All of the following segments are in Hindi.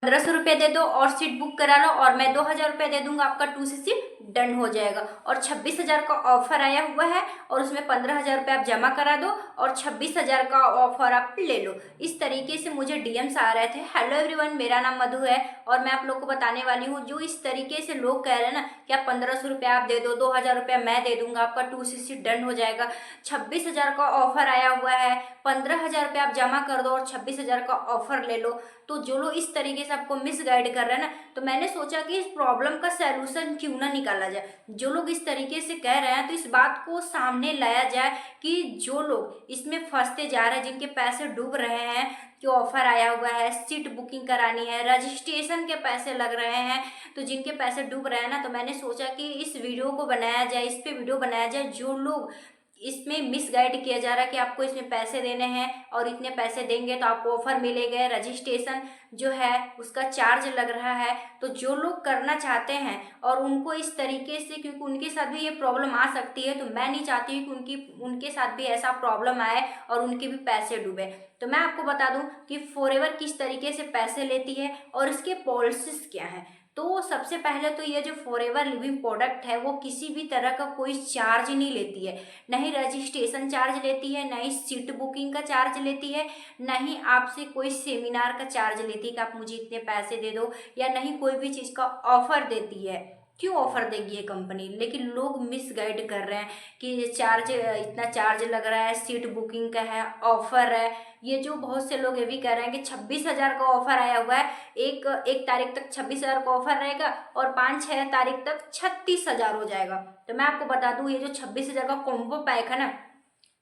1500 रुपये दे दो और सीट बुक करा लो और मैं 2000 रुपये दे दूंगा, आपका 2 सीसी डन हो जाएगा। और 26,000 का ऑफर आया हुआ है और उसमें 15,000 रुपये आप जमा करा दो और 26,000 का ऑफर आप ले लो। इस तरीके से मुझे डीएम्स आ रहे थे। हेलो एवरीवन, मेरा नाम मधु है और मैं आप लोग को बताने वाली हूँ जो इस तरीके से लोग कह रहे हैं ना कि आप 1500 रुपये आप दे दो, 2000 रुपये मैं दे दूंगा, आपका 2 सीसी डन हो जाएगा। 26,000 का ऑफर आया हुआ है, 15,000 रुपये आप जमा कर दो और 26,000 का ऑफर ले लो। तो जो लोग इस तरीके से आपको मिसगाइड कर रहे हैं ना, तो मैंने सोचा कि इस प्रॉब्लम का सलूशन क्यों ना निकाला जाए। जो लोग इस तरीके से कह रहे हैं तो इस बात को सामने लाया जाए कि जो लोग इसमें फंसते जा रहे हैं, जिनके पैसे डूब रहे हैं, जो ऑफर आया हुआ है, सीट बुकिंग करानी है, रजिस्ट्रेशन के पैसे लग रहे हैं, तो जिनके पैसे डूब रहे हैं ना, तो मैंने सोचा कि इस वीडियो को बनाया जाए, इस पे वीडियो बनाया जाए। जो लोग इसमें मिसगाइड किया जा रहा है कि आपको इसमें पैसे देने हैं और इतने पैसे देंगे तो आपको ऑफर मिलेगा, रजिस्ट्रेशन जो है उसका चार्ज लग रहा है। तो जो लोग करना चाहते हैं और उनको इस तरीके से, क्योंकि उनके साथ भी ये प्रॉब्लम आ सकती है, तो मैं नहीं चाहती हूँ कि उनके साथ भी ऐसा प्रॉब्लम आए और उनके भी पैसे डूबे। तो मैं आपको बता दूं कि फॉरएवर किस तरीके से पैसे लेती है और इसके पॉलिसीज क्या हैं। तो सबसे पहले तो ये जो फॉरएवर लिविंग प्रोडक्ट है वो किसी भी तरह का कोई चार्ज नहीं लेती है, न ही रजिस्ट्रेशन चार्ज लेती है, न ही सीट बुकिंग का चार्ज लेती है, न ही आपसे कोई सेमिनार का चार्ज लेती है कि आप मुझे इतने पैसे दे दो, या न ही कोई भी चीज़ का ऑफर देती है। क्यों ऑफर देगी ये कंपनी? लेकिन लोग मिसगाइड कर रहे हैं कि ये चार्ज, इतना चार्ज लग रहा है, सीट बुकिंग का है, ऑफर है। ये जो बहुत से लोग ये भी कह रहे हैं कि 26,000 का ऑफर आया हुआ है, एक तारीख तक 26,000 का ऑफर रहेगा और 5-6 तारीख तक 36,000 हो जाएगा। तो मैं आपको बता दूं ये जो 26,000 का कॉम्बो पैक है ना,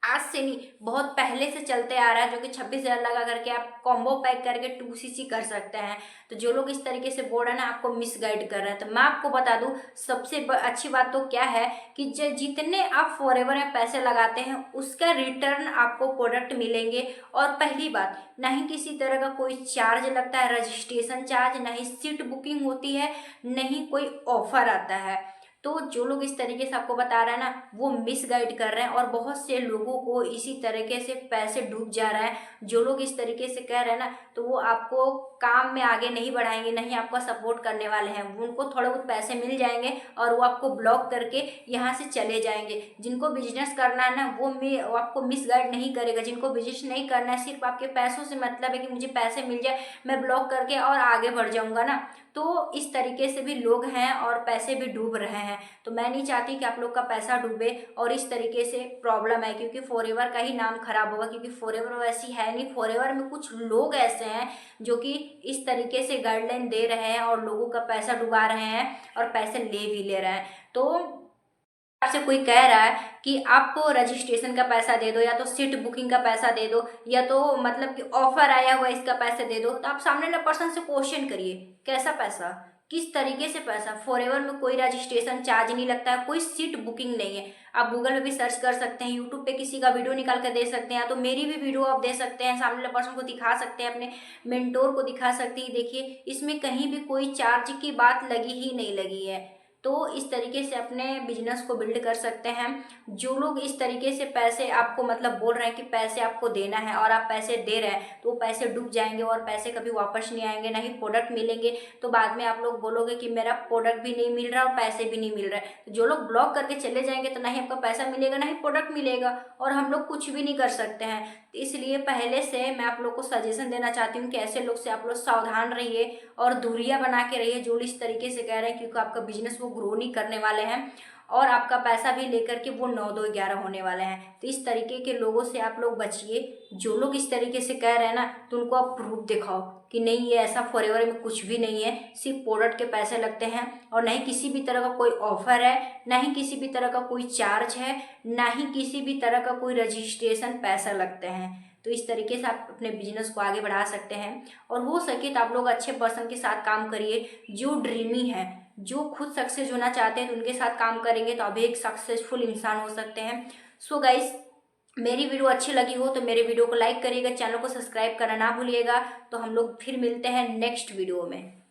आज से नहीं, बहुत पहले से चलते आ रहा है, जो कि 26,000 लगा करके आप कॉम्बो पैक करके 2 सीसी कर सकते हैं। तो जो लोग इस तरीके से बोल रहे हैं ना, आपको मिसगाइड कर रहे हैं, तो मैं आपको बता दूं सबसे अच्छी बात तो क्या है कि जितने आप फॉरएवर में पैसे लगाते हैं उसका रिटर्न आपको प्रोडक्ट मिलेंगे। और पहली बात, ना ही किसी तरह का कोई चार्ज लगता है, रजिस्ट्रेशन चार्ज, ना ही सीट बुकिंग होती है, ना ही कोई ऑफर आता है। तो जो लोग इस तरीके से आपको बता रहे हैं ना, वो मिसगाइड कर रहे हैं और बहुत से लोगों को इसी तरीके से पैसे डूब जा रहा है। जो लोग इस तरीके से कह रहे हैं ना, तो वो आपको काम में आगे नहीं बढ़ाएंगे, नहीं आपका सपोर्ट करने वाले हैं। उनको थोड़े बहुत पैसे मिल जाएंगे और वो आपको ब्लॉक करके यहाँ से चले जाएंगे। जिनको बिजनेस करना है ना, वो आपको मिसगाइड नहीं करेगा। जिनको बिजनेस नहीं करना है, सिर्फ आपके पैसों से मतलब है कि मुझे पैसे मिल जाए, मैं ब्लॉक करके और आगे बढ़ जाऊंगा ना, तो इस तरीके से भी लोग हैं और पैसे भी डूब रहे हैं। तो मैं नहीं चाहती कि आप लोग का पैसा डूबे और इस तरीके से प्रॉब्लम है, क्योंकि फॉरएवर का ही नाम खराब होगा। क्योंकि फॉरएवर वैसी है नहीं, फॉरएवर में कुछ लोग ऐसे हैं जो कि इस तरीके से गाइडलाइन दे रहे हैं और लोगों का पैसा डुबा रहे हैं और पैसे ले भी ले रहे हैं। तो आपसे कोई कह रहा है कि आपको रजिस्ट्रेशन का पैसा दे दो, या तो सीट बुकिंग का पैसा दे दो, या तो मतलब कि ऑफर आया हुआ इसका पैसे दे दो, तो आप सामने वाले पर्सन से क्वेश्चन करिए कैसा पैसा, किस तरीके से पैसा। फॉरएवर में कोई रजिस्ट्रेशन चार्ज नहीं लगता है, कोई सीट बुकिंग नहीं है। आप गूगल में भी सर्च कर सकते हैं, यूट्यूब पे किसी का वीडियो निकाल कर दे सकते हैं, तो मेरी भी वीडियो आप दे सकते हैं, सामने वाले पर्सन को दिखा सकते हैं, अपने मेंटोर को दिखा सकते हैं। देखिए इसमें कहीं भी कोई चार्ज की बात लगी ही नहीं लगी है। तो इस तरीके से अपने बिजनेस को बिल्ड कर सकते हैं। जो लोग इस तरीके से पैसे आपको मतलब बोल रहे हैं कि पैसे आपको देना है और आप पैसे दे रहे हैं, तो वो पैसे डूब जाएंगे और पैसे कभी वापस नहीं आएंगे, ना ही प्रोडक्ट मिलेंगे। तो बाद में आप लोग बोलोगे कि मेरा प्रोडक्ट भी नहीं मिल रहा और पैसे भी नहीं मिल रहे। तो जो लोग ब्लॉक करके चले जाएंगे तो ना ही आपका पैसा मिलेगा, ना ही प्रोडक्ट मिलेगा, और हम लोग कुछ भी नहीं कर सकते हैं। तो इसलिए पहले से मैं आप लोग को सजेशन देना चाहती हूँ कि ऐसे लोग से आप लोग सावधान रहिए और दूरियां बना के रहिए जो इस तरीके से कह रहे हैं, क्योंकि आपका बिजनेस वो ग्रो नहीं करने वाले हैं और आपका पैसा भी लेकर के वो 9-2-11 होने वाले हैं। तो इस तरीके के लोगों से आप लोग बचिए। जो लोग इस तरीके से कह रहे हैं ना, तो उनको आप प्रूफ दिखाओ कि नहीं ये ऐसा फॉरएवर में कुछ भी नहीं है, सिर्फ प्रोडक्ट के पैसे लगते हैं और ना ही किसी भी तरह का कोई ऑफर है, ना ही किसी भी तरह का कोई चार्ज है, ना ही किसी भी तरह का कोई रजिस्ट्रेशन पैसा लगते हैं। तो इस तरीके से आप अपने बिजनेस को आगे बढ़ा सकते हैं और हो सके तो आप लोग अच्छे पर्सन के साथ काम करिए जो ड्रीमी है, जो खुद सक्सेस होना चाहते हैं, तो उनके साथ काम करेंगे तो अभी एक सक्सेसफुल इंसान हो सकते हैं। सो गाइस, मेरी वीडियो अच्छी लगी हो तो मेरे वीडियो को लाइक करिएगा, चैनल को सब्सक्राइब करना ना भूलिएगा। तो हम लोग फिर मिलते हैं नेक्स्ट वीडियो में।